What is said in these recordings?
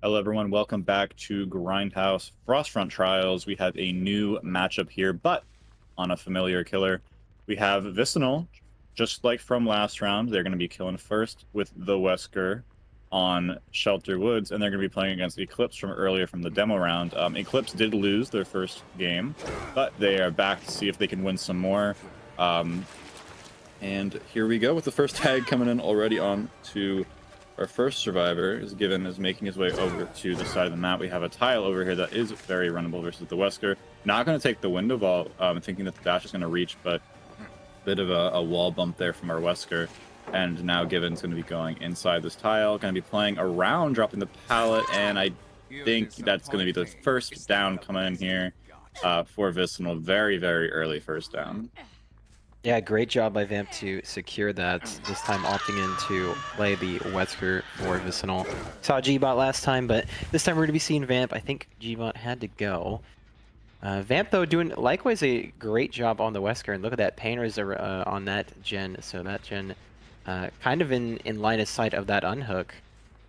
Hello everyone, welcome back to Grindhouse Frostfront Trials. We have a new matchup here, but on a familiar killer. We have Vicinal, just like from last round. They're going to be killing first with the Wesker on Shelter Woods, and they're going to be playing against Eclipse from earlier from the demo round. Eclipse did lose their first game, but they are back to see if they can win some more. And here we go with the first tag coming in already on to our first survivor. Is making his way over to the side of the map. We have a tile over here that is very runnable versus the Wesker. Not going to take the window vault, thinking that the dash is going to reach, but bit of a wall bump there from our Wesker. And now Given's going to be going inside this tile, going to be playing around, dropping the pallet, and I think that's going to be the first down coming in here for Vicinal. Very, very early first down. Yeah, great job by Vamp to secure that, this time opting in to play the Wesker for Vicinal. Saw G-Bot last time, but this time we're going to be seeing Vamp. I think G-Bot had to go. Vamp, though, doing likewise a great job on the Wesker, and look at that, Painters are on that gen, so that gen kind of in line of sight of that unhook.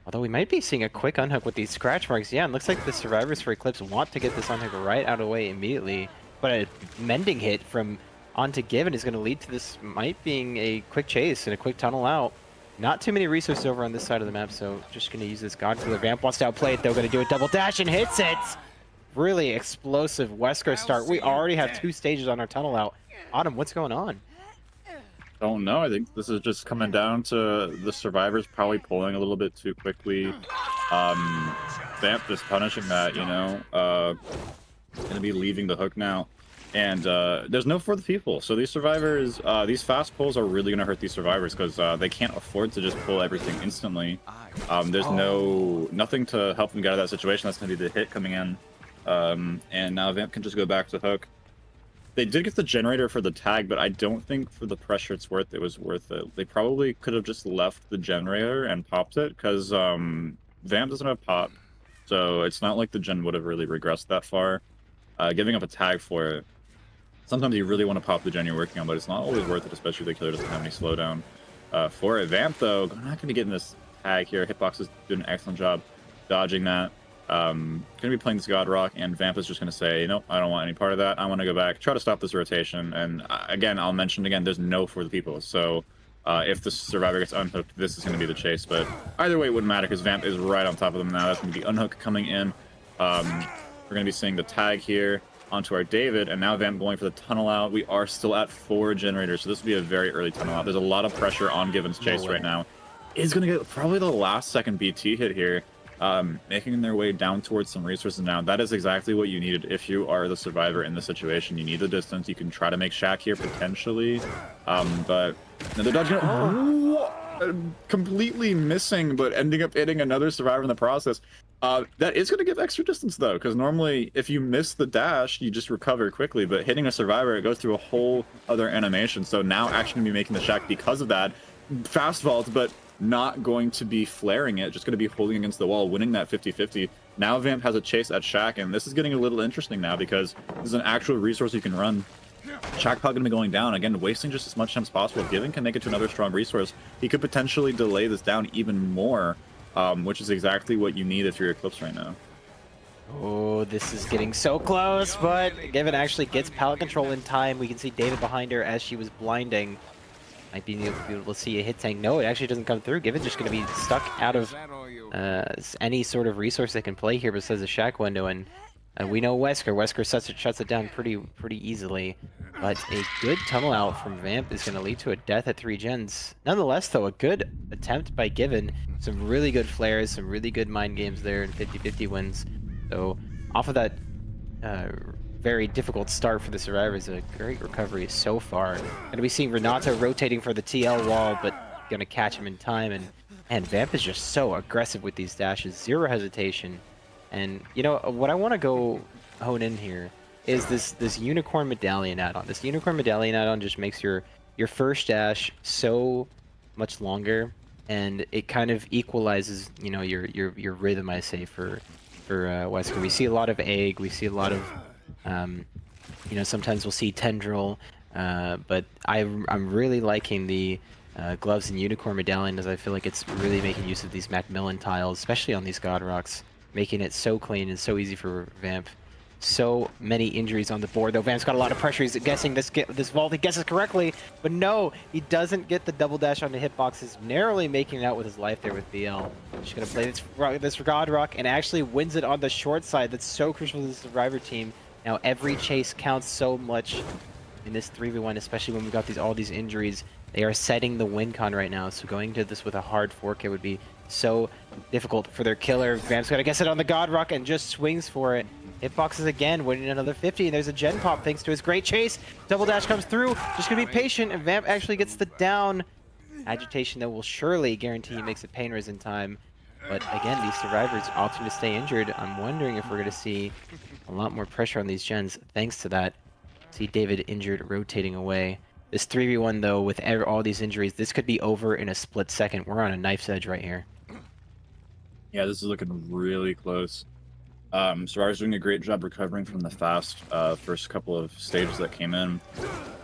Although we might be seeing a quick unhook with these scratch marks. Yeah, it looks like the survivors for Eclipse want to get this unhook right out of the way immediately, but a mending hit from onto Given is going to lead to this might being a quick chase and a quick tunnel out. Not too many resources over on this side of the map, so just going to use this God Killer. Vamp wants to outplay it, though. Going to do a double dash and hits it! Really explosive Wesker start. We already have 2 stages on our tunnel out. Autumn, what's going on? Don't know. I think this is just coming down to the survivors probably pulling a little bit too quickly. Vamp just punishing that, you know. Gonna be leaving the hook now. And there's no for the people. So these survivors, these fast pulls are really going to hurt these survivors because they can't afford to just pull everything instantly. There's nothing to help them get out of that situation. That's going to be the hit coming in. And now Vamp can just go back to hook. They did get the generator for the tag, but I don't think for the pressure it was worth it. They probably could have just left the generator and popped it because Vamp doesn't have pop. So it's not like the gen would have really regressed that far. Giving up a tag for it. Sometimes you really want to pop the gen you're working on, but it's not always worth it, especially if the killer doesn't have any slowdown for it. Vamp, though, not going to be getting this tag here. Hitbox is doing an excellent job dodging that. Going to be playing this God Rock, and Vamp is just going to say, nope, I don't want any part of that. I want to go back, try to stop this rotation. And again, I'll mention again, there's no for the people. So if the survivor gets unhooked, this is going to be the chase. But either way, it wouldn't matter because Vamp is right on top of them now. That's going to be unhook coming in. We're going to be seeing the tag here onto our David, and now Vamp going for the tunnel out. We are still at 4 generators, so this will be a very early tunnel out. There's a lot of pressure on Given's chase right now. Is going to get probably the last second BT hit here, making their way down towards some resources now. That is exactly what you needed if you are the survivor in this situation. You need the distance. You can try to make Shack here potentially, but they're dodging completely missing, but ending up hitting another survivor in the process. That is going to give extra distance, though, because normally if you miss the dash, you just recover quickly, but hitting a survivor, it goes through a whole other animation. So now actually going to be making the Shack because of that. Fast vault, but not going to be flaring it, just going to be holding against the wall, winning that 50-50. Now Vamp has a chase at Shack, and this is getting a little interesting now because this is an actual resource you can run. Shack Pod going to be going down, again, wasting just as much time as possible. Given can make it to another strong resource. He could potentially delay this down even more, which is exactly what you need if you're Eclipse right now. Oh, this is getting so close, but Given actually gets pallet control in time. We can see David behind her as she was blinding. Might be able to see a hit tank. No, it actually doesn't come through. Given's just going to be stuck out of any sort of resource they can play here besides the Shack window, and we know Wesker. Wesker shuts it down pretty easily. But a good tunnel out from Vamp is going to lead to a death at 3 gens. Nonetheless, though, a good attempt by Given. Some really good flares, some really good mind games there, and 50-50 wins. So off of that very difficult start for the survivors, a great recovery so far. Going to be seeing Renato rotating for the TL wall, but going to catch him in time. And Vamp is just so aggressive with these dashes, zero hesitation. And you know what I want to go hone in here is this unicorn medallion add-on. This unicorn medallion add-on just makes your first dash so much longer, and it kind of equalizes, you know, your rhythm, I say, for Wesker. We see a lot of egg. We see a lot of you know, sometimes we'll see tendril, but I'm really liking the gloves and unicorn medallion, as I feel like it's really making use of these Macmillan tiles, especially on these God Rocks. making it so clean and so easy for Vamp. So many injuries on the board, though. Vamp's got a lot of pressure. He's guessing this vault. He guesses correctly, but no, he doesn't get the double dash on the hitboxes, narrowly making it out with his life there with BL. Just gonna play this God Rock and actually wins it on the short side. That's so crucial to the Survivor team. Now every chase counts so much in this 3v1, especially when we got all these injuries. They are setting the win con right now, so going to this with a hard 4K would be so difficult for their killer. Vamp's got to guess it on the God Rock and just swings for it. Hitboxes again, winning another 50, and there's a gen pop thanks to his great chase. Double dash comes through, just gonna be patient, and Vamp actually gets the down. Agitation, though, will surely guarantee he makes it pain res in time. But again, these survivors opting to stay injured. I'm wondering if we're gonna see a lot more pressure on these gens thanks to that. See David injured, rotating away. This 3v1, though, with all these injuries, this could be over in a split second. We're on a knife's edge right here. Yeah, this is looking really close. Survivor's doing a great job recovering from the fast first couple of stages that came in.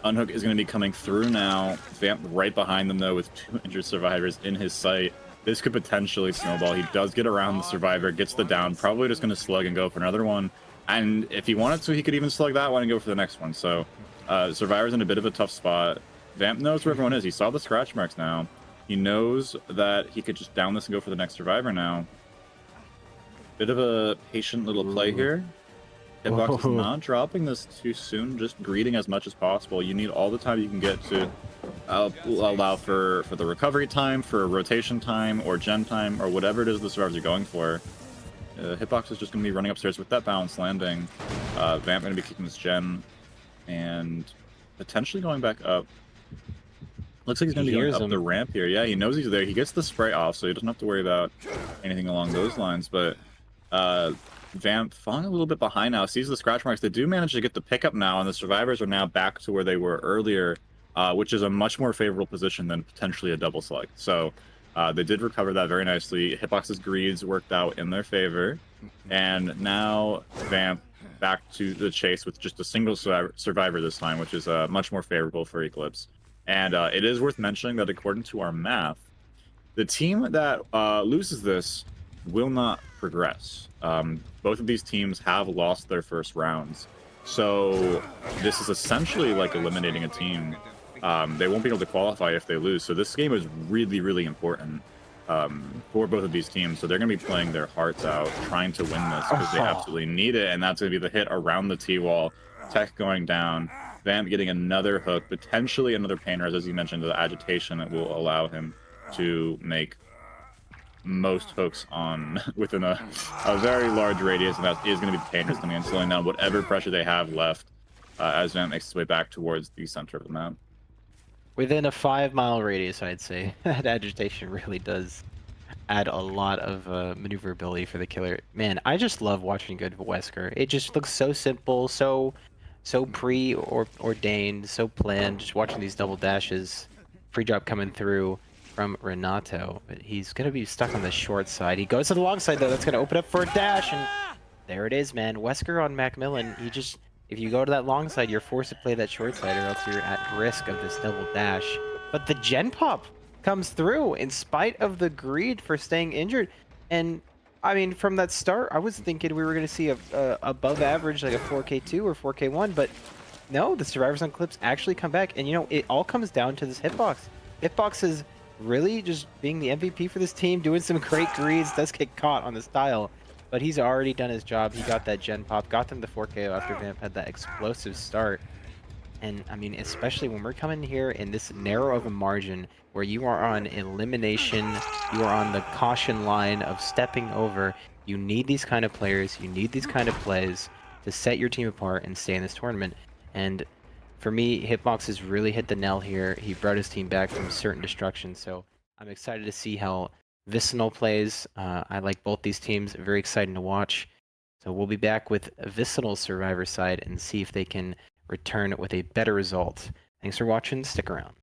Unhook is going to be coming through now. Vamp right behind them, though, with 2 injured survivors in his sight. This could potentially snowball. He does get around the survivor, gets the down, probably just going to slug and go for another one. And if he wanted to, he could even slug that one and go for the next one. So Survivor's in a bit of a tough spot. Vamp knows where everyone is. He saw the scratch marks now. He knows that he could just down this and go for the next survivor now. Bit of a patient little play here. Hitbox is not dropping this too soon, just greeting as much as possible. You need all the time you can get to allow for the recovery time, for rotation time, or gen time, or whatever it is the survivors are going for. Hitbox is just going to be running upstairs with that balanced landing. Vamp going to be kicking this gen, and potentially going back up. Looks like he's going to be going up the ramp here. Yeah, he knows he's there. He gets the spray off, so he doesn't have to worry about anything along those lines, but Vamp falling a little bit behind now, sees the scratch marks. They do manage to get the pickup now, and the survivors are now back to where they were earlier, which is a much more favorable position than potentially a double slug. So they did recover that very nicely. Hitbox's greeds worked out in their favor, and now Vamp back to the chase with just a single survivor this time, which is much more favorable for Eclipse. And it is worth mentioning that according to our math, the team that loses this will not progress. Both of these teams have lost their first rounds. So this is essentially like eliminating a team. They won't be able to qualify if they lose. So this game is really, really important for both of these teams. So they're going to be playing their hearts out, trying to win this because they absolutely need it. And that's going to be the hit around the T-wall. Tech going down. Vamp getting another hook, potentially another pain res, as you mentioned, the agitation that will allow him to make most hooks on within a very large radius, and that is going to be the pain res coming in, slowing down whatever pressure they have left as Vamp makes his way back towards the center of the map. Within a 5-mile radius, I'd say. That agitation really does add a lot of maneuverability for the killer. Man, I just love watching good Wesker. It just looks so simple, so preordained, so planned. Just watching these double dashes, pre-drop coming through from Renato, but he's gonna be stuck on the short side. He goes to the long side though. That's gonna open up for a dash, and there it is, man. Wesker on Macmillan. He just, if you go to that long side, you're forced to play that short side, or else you're at risk of this double dash. But the gen pop comes through in spite of the greed for staying injured, and I mean, from that start, I was thinking we were going to see a above average, like a 4K2 or 4K1, but no, the survivors on Eclipse actually come back. And, you know, it all comes down to this hitbox. Hitbox is really just being the MVP for this team, doing some great greeds, does get caught on this tile, but he's already done his job. He got that gen pop, got them the 4KO after Vamp had that explosive start. And, I mean, especially when we're coming here in this narrow of a margin where you are on elimination, you are on the caution line of stepping over, you need these kind of players, you need these kind of plays to set your team apart and stay in this tournament. And for me, Hitbox has really hit the nail here. He brought his team back from certain destruction, so I'm excited to see how Vicinal plays. I like both these teams, very exciting to watch. So we'll be back with Vicinal's survivor side and see if they can return with a better result. Thanks for watching. Stick around.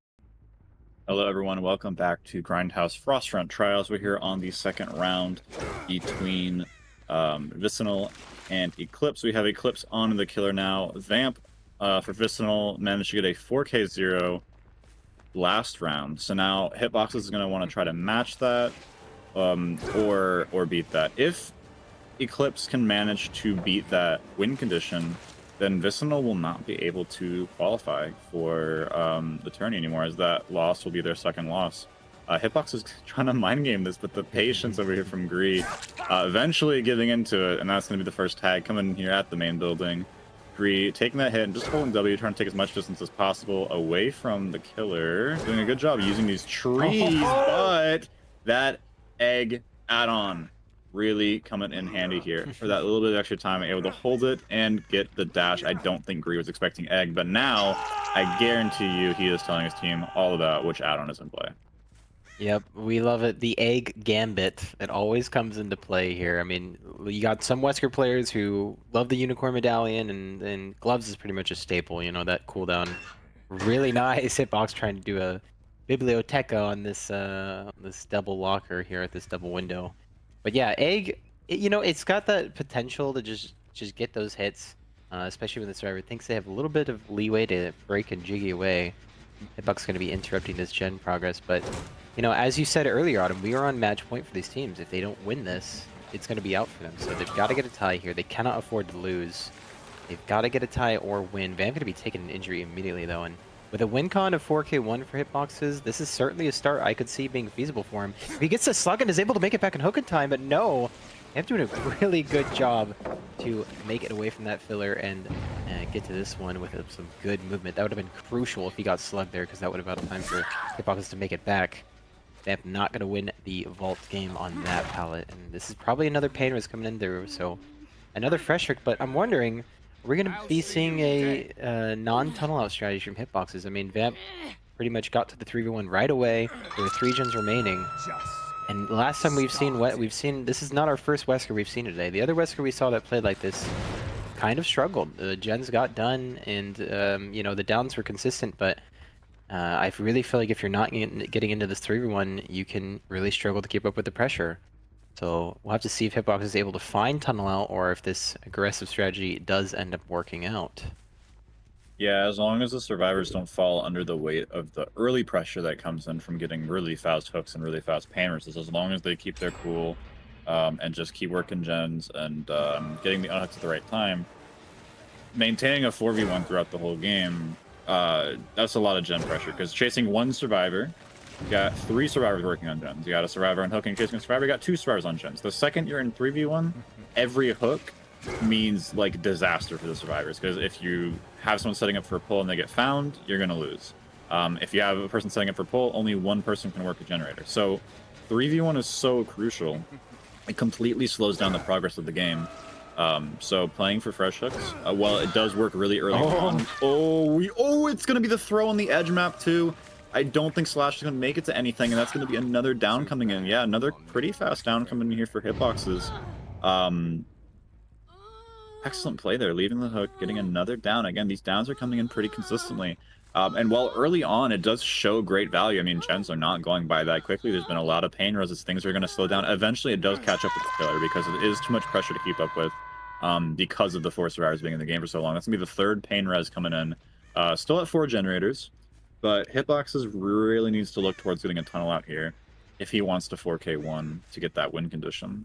Hello, everyone. Welcome back to Grindhouse Frostfront Trials. We're here on the second round between Vicinal and Eclipse. We have Eclipse on the killer now. Vamp for Vicinal managed to get a 4K0 last round. So now Hitbox is going to want to try to match that or beat that. If Eclipse can manage to beat that win condition, then Vicinal will not be able to qualify for the tourney anymore, as that loss will be their second loss. Hitbox is trying to mind game this, but the patience over here from Gree, eventually giving into it, and that's going to be the first tag coming in here at the main building. Gree taking that hit and just holding W, trying to take as much distance as possible away from the killer. Doing a good job using these trees, but that egg add-on really coming in handy here. For that little bit of extra time, able to hold it and get the dash. I don't think Gree was expecting egg, but now I guarantee you he is telling his team all about which add-on is in play. Yep, we love it. The egg gambit. It always comes into play here. I mean, you got some Wesker players who love the unicorn medallion, and gloves is pretty much a staple. You know, that cooldown. Really nice hitbox trying to do a biblioteca on this double locker here at this double window. But yeah, egg. You know, it's got that potential to just get those hits, especially when the survivor thinks they have a little bit of leeway to break and jiggy away. Hitbox going to be interrupting this gen progress, but you know, as you said earlier, Autumn, we are on match point for these teams. If they don't win this, it's going to be out for them. So they've got to get a tie here. They cannot afford to lose. They've got to get a tie or win. Van going to be taking an injury immediately, though, and with a win con of 4K1 for Hitboxes, this is certainly a start I could see being feasible for him. If he gets the slug and is able to make it back in hook in time, but no, they're doing a really good job to make it away from that filler and get to this one with some good movement. That would have been crucial if he got slugged there, because that would have had time for Hitboxes to make it back. They're not going to win the vault game on that palette, and this is probably another pain was coming in there, so another fresh trick. But I'm wondering, are we going to be seeing a non-tunnel out strategy from Hitboxes? I mean, Vamp pretty much got to the 3v1 right away. There were 3 gens remaining, and last time we've seen this is not our first Wesker we've seen today. The other Wesker we saw that played like this kind of struggled. The gens got done, and you know, the downs were consistent, but I really feel like if you're not getting into this 3v1, you can really struggle to keep up with the pressure. So we'll have to see if Hitbox is able to find tunnel out, or if this aggressive strategy does end up working out. Yeah, as long as the survivors don't fall under the weight of the early pressure that comes in from getting really fast hooks and really fast pan resist, as long as they keep their cool and just keep working gens and getting the unhooks at the right time, maintaining a 4v1 throughout the whole game, that's a lot of gen pressure, because chasing one survivor, you got 3 survivors working on gens. You got a survivor on hooking, chasing a survivor, you got 2 survivors on gens. The second you're in 3v1, every hook means like disaster for the survivors, because if you have someone setting up for a pull and they get found, you're going to lose. If you have a person setting up for pull, only one person can work a generator. So 3v1 is so crucial. It completely slows down the progress of the game. So playing for fresh hooks, while it does work really early on. It's going to be the throw on the edge map too. I don't think Slash is going to make it to anything, and that's going to be another down coming in. Yeah, another pretty fast down coming in here for Hitboxes. Excellent play there, leaving the hook, getting another down. Again, these downs are coming in pretty consistently. And while early on, it does show great value. I mean, gens are not going by that quickly. There's been a lot of pain resists. Things are going to slow down. Eventually, it does catch up with the killer, because it is too much pressure to keep up with because of the 4 survivors being in the game for so long. That's going to be the 3rd pain res coming in. Still at 4 generators, but Hitboxes really needs to look towards getting a tunnel out here if he wants to 4K1 to get that win condition.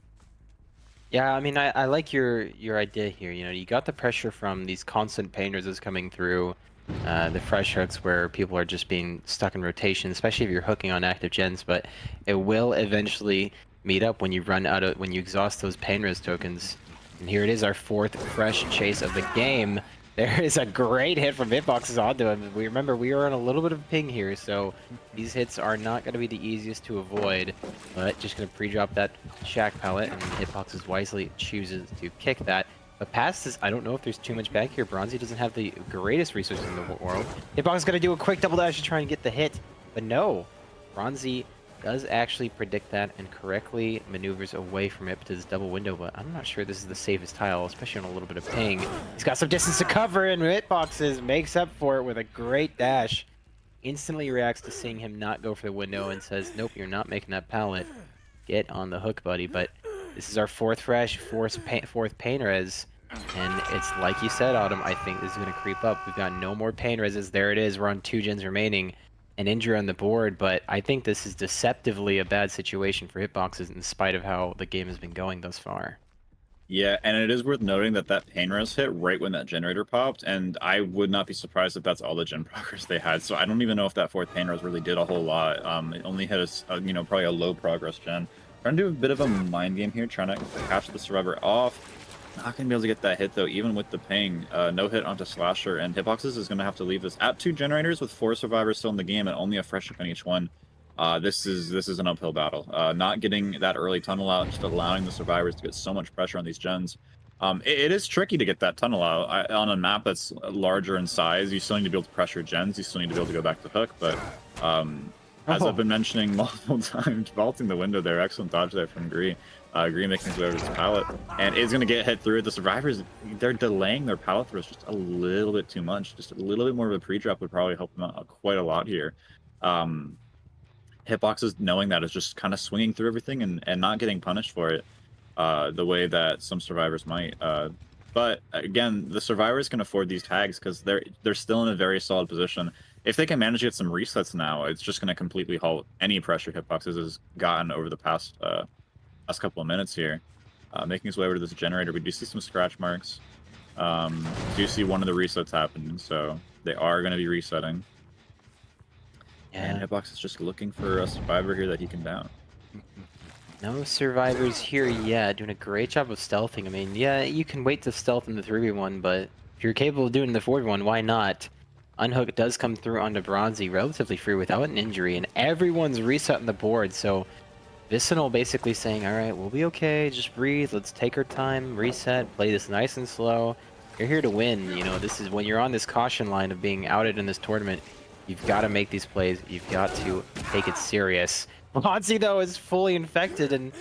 Yeah, I mean, I like your idea here. You know, you got the pressure from these constant pain resists coming through, the fresh hooks where people are just being stuck in rotation, especially if you're hooking on active gens, but it will eventually meet up when you exhaust those pain res tokens. And here it is, our 4th fresh chase of the game. There is a great hit from Hitboxes onto him. We remember we are on a little bit of a ping here, so these hits are not going to be the easiest to avoid. But just going to pre-drop that Shack pallet, and Hitboxes wisely chooses to kick that. But past this, I don't know if there's too much back here. Bronzy doesn't have the greatest resources in the world. Hitbox is going to do a quick double dash to try and get the hit, but no. Bronzy does actually predict that and correctly maneuvers away from it to this double window, but I'm not sure this is the safest tile, especially on a little bit of ping. He's got some distance to cover, and Hitboxes makes up for it with a great dash. Instantly reacts to seeing him not go for the window and says, nope, you're not making that pallet. Get on the hook, buddy. But this is our 4th fresh, 4th pain res, and it's like you said, Autumn, I think this is going to creep up. We've got no more pain reses. There it is. We're on 2 gens remaining. An injury on the board, but I think this is deceptively a bad situation for Hitboxes in spite of how the game has been going thus far. Yeah, and it is worth noting that that pain res hit right when that generator popped, and I would not be surprised if that's all the gen progress they had. So I don't even know if that fourth pain res really did a whole lot. It only hit you know, probably a low progress gen. Trying to do a bit of a mind game here, trying to catch the survivor off. Not gonna be able to get that hit though, even with the ping. No hit onto Slasher, and Hitboxes is gonna have to leave this at 2 generators with 4 survivors still in the game and only a fresh hit on each one. This is an uphill battle. Not getting that early tunnel out, just allowing the survivors to get so much pressure on these gens. It is tricky to get that tunnel out on a map that's larger in size. You still need to be able to pressure gens. You still need to be able to go back to hook. But as I've been mentioning multiple times, vaulting the window there, excellent dodge there from Gree. Gree making his way over to his pallet, and is going to get hit through. The survivors, they're delaying their pallet throws just a little bit too much. Just a little bit more of a pre-drop would probably help them out quite a lot here. Hitboxes knowing that is just kind of swinging through everything and not getting punished for it the way that some survivors might. But again, the survivors can afford these tags because they're still in a very solid position. If they can manage to get some resets now, it's just going to completely halt any pressure Hitboxes has gotten over the past couple of minutes here. Making his way over to this generator, we do see some scratch marks. Do see one of the resets happening, so they are going to be resetting. And Hitbox is just looking for a survivor here that he can down. No survivors here yet. Doing a great job of stealthing. I mean, yeah, you can wait to stealth in the 3v1, but if you're capable of doing the 4v1, why not? Unhook does come through onto Bronzy relatively free without an injury, and everyone's resetting the board, so Vicinal basically saying, alright, we'll be okay, just breathe, let's take our time, reset, play this nice and slow. You're here to win, you know, this is when you're on this caution line of being outed in this tournament, you've got to make these plays, you've got to take it serious. Bronzy, though, is fully infected, and,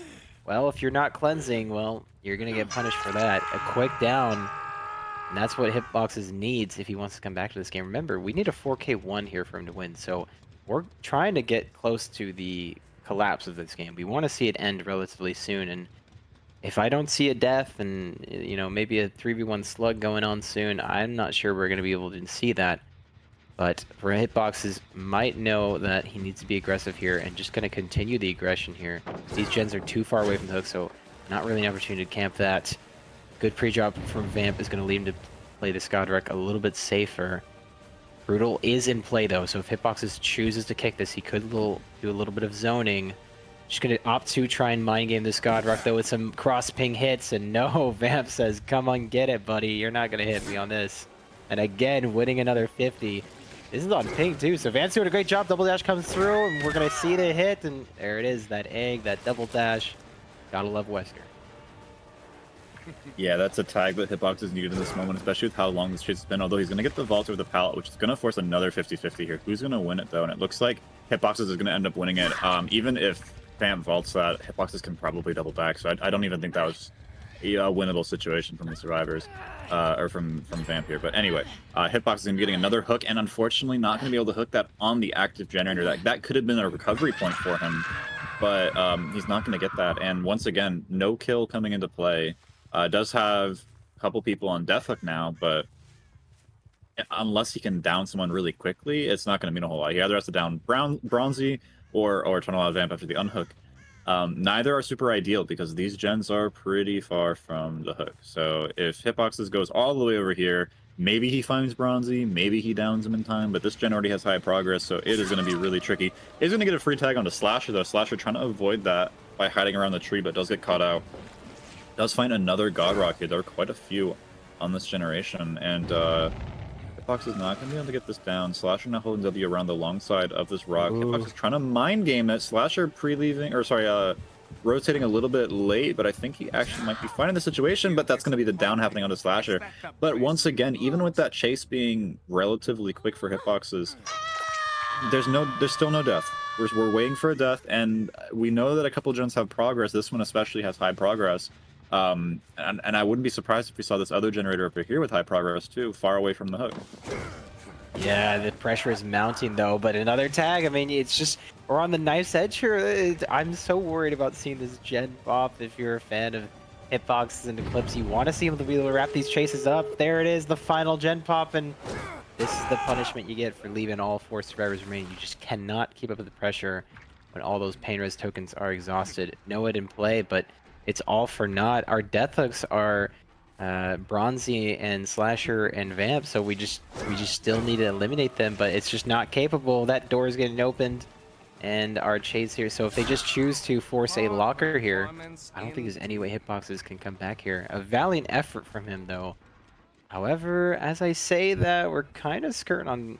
well, if you're not cleansing, well, you're going to get punished for that. A quick down, and that's what Hitboxes needs if he wants to come back to this game. Remember, we need a 4K1 here for him to win, so we're trying to get close to the collapse of this game. We want to see it end relatively soon, and if I don't see a death and, you know, maybe a 3v1 slug going on soon, I'm not sure we're going to be able to see that. But for Hitboxes might know that he needs to be aggressive here and just going to continue the aggression here. These gens are too far away from the hook, so not really an opportunity to camp that. Good pre-drop from Vamp is going to lead him to play the Skodrek a little bit safer. Brutal is in play though, so if Hitboxes chooses to kick this, he could do a little bit of zoning. Just going to opt to try and mind game this Skodrek though with some cross ping hits, and no, Vamp says, come on, get it, buddy. You're not going to hit me on this. And again, winning another 50. This is on ping too, so Vance doing a great job. Double dash comes through, and we're gonna see the hit, and there it is, that egg, that double dash. Gotta love Wesker. Yeah, that's a tag that Hitbox is needed in this moment, especially with how long this chase has been. Although he's going to get the vault over the pallet, which is going to force another 50-50 here. Who's going to win it, though? And it looks like Hitboxes is going to end up winning it. Even if Vamp vaults that, Hitboxes can probably double back. So I don't even think that was a winnable situation from the survivors, or from Vamp here. But anyway, Hitbox is going to be getting another hook, and unfortunately not going to be able to hook that on the active generator. That could have been a recovery point for him, but he's not going to get that. And once again, no kill coming into play. Does have a couple people on death hook now, but unless he can down someone really quickly, it's not going to mean a whole lot. He either has to down Bronzy or tunnel out Vamp after the unhook. Neither are super ideal because these gens are pretty far from the hook. So if Hitboxes goes all the way over here, maybe he finds Bronzy, maybe he downs him in time, but this gen already has high progress, so it is going to be really tricky. He's going to get a free tag onto Slasher, though. Slasher trying to avoid that by hiding around the tree, but does get caught out. Does find another God Rock here. There are quite a few on this generation, and Hitbox is not going to be able to get this down. Slasher now holding W around the long side of this rock. Ooh. Hitbox is trying to mind game it. Slasher rotating a little bit late, but I think he actually might be finding the situation, but that's going to be the down happening onto Slasher. But once again, even with that chase being relatively quick for Hitboxes, there's still no death. We're waiting for a death, and we know that a couple gens have progress. This one especially has high progress. And I wouldn't be surprised if we saw this other generator over here with high progress too, far away from the hook. Yeah, the pressure is mounting though, but another tag, I mean, it's just, we're on the knife's edge here. I'm so worried about seeing this gen pop. If you're a fan of Hitboxes and Eclipse, you want to see him to be able to wrap these chases up. There it is, the final gen pop, and this is the punishment you get for leaving all 4 survivors remaining. You just cannot keep up with the pressure when all those pain res tokens are exhausted. Know it in play, but it's all for naught. Our death hooks are Bronzy and Slasher and Vamp, so we just still need to eliminate them, but it's just not capable. That door is getting opened, and our chase here. So if they just choose to force a locker here, I don't think there's any way Hitboxes can come back here. A valiant effort from him, though. However, as I say that, we're kind of skirting on...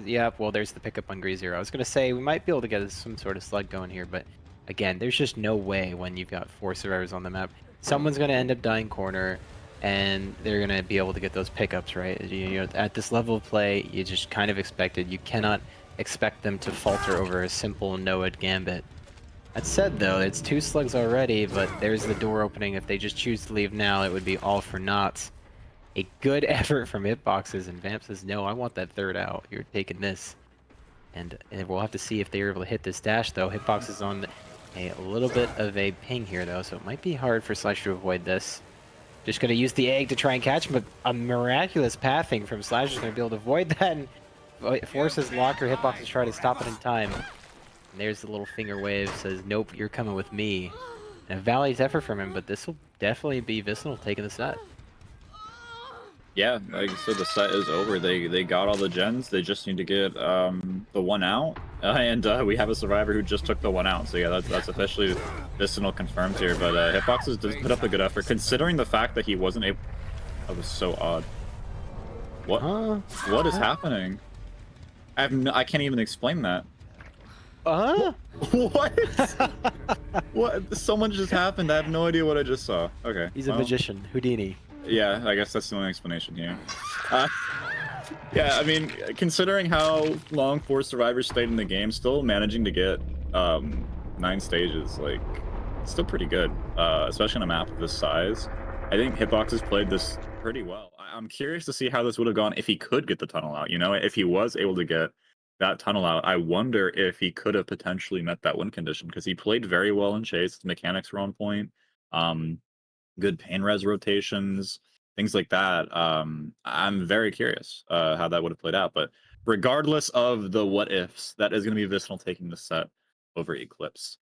Yeah, well, there's the pickup on Greaser. I was going to say we might be able to get some sort of slug going here, but again, there's just no way when you've got 4 survivors on the map. Someone's going to end up dying corner, and they're going to be able to get those pickups, right? You know, at this level of play, you just kind of expected. You cannot expect them to falter over a simple no-ad gambit. That said, though, it's 2 slugs already, but there's the door opening. If they just choose to leave now, it would be all for naught. A good effort from Hitboxes, and Vamp says, no, I want that 3rd out. You're taking this. And we'll have to see if they're able to hit this dash, though. Hitbox is on a little bit of a ping here, though, so it might be hard for Slash to avoid this. Just going to use the egg to try and catch him, but a miraculous pathing from Slash is going to be able to avoid that, and forces Locker. Hitbox to try to stop it in time. And there's the little finger wave, says, nope, you're coming with me. And a valiant effort from him, but this will definitely be Vicinal taking the set. Yeah, like I said, the set is over. They got all the gens. They just need to get the 1 out, and we have a survivor who just took the 1 out. So yeah, that's officially Vicinal confirmed here. But Hitboxes does put up a good effort, considering the fact that he wasn't able. That was so odd. What? What is happening? I can't even explain that. What? What? Someone just happened. I have no idea what I just saw. Okay. He's a magician, Houdini. Yeah, I guess that's the only explanation here. Yeah, I mean, considering how long 4 survivors stayed in the game, still managing to get 9 stages, like, it's still pretty good, especially on a map of this size. I think Hitboxes played this pretty well. I'm curious to see how this would have gone if he could get the tunnel out, you know? If he was able to get that tunnel out, I wonder if he could have potentially met that win condition, because he played very well in Chase. His mechanics were on point. Good pain res rotations, things like that. I'm very curious how that would have played out. But regardless of the what ifs, that is going to be Vicinal taking the set over Eclipse.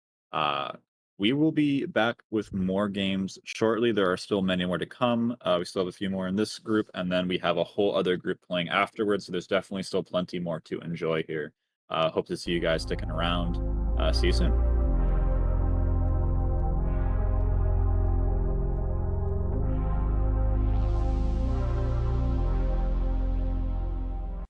We will be back with more games shortly. There are still many more to come. We still have a few more in this group, and then we have a whole other group playing afterwards. So there's definitely still plenty more to enjoy here. Hope to see you guys sticking around. See you soon.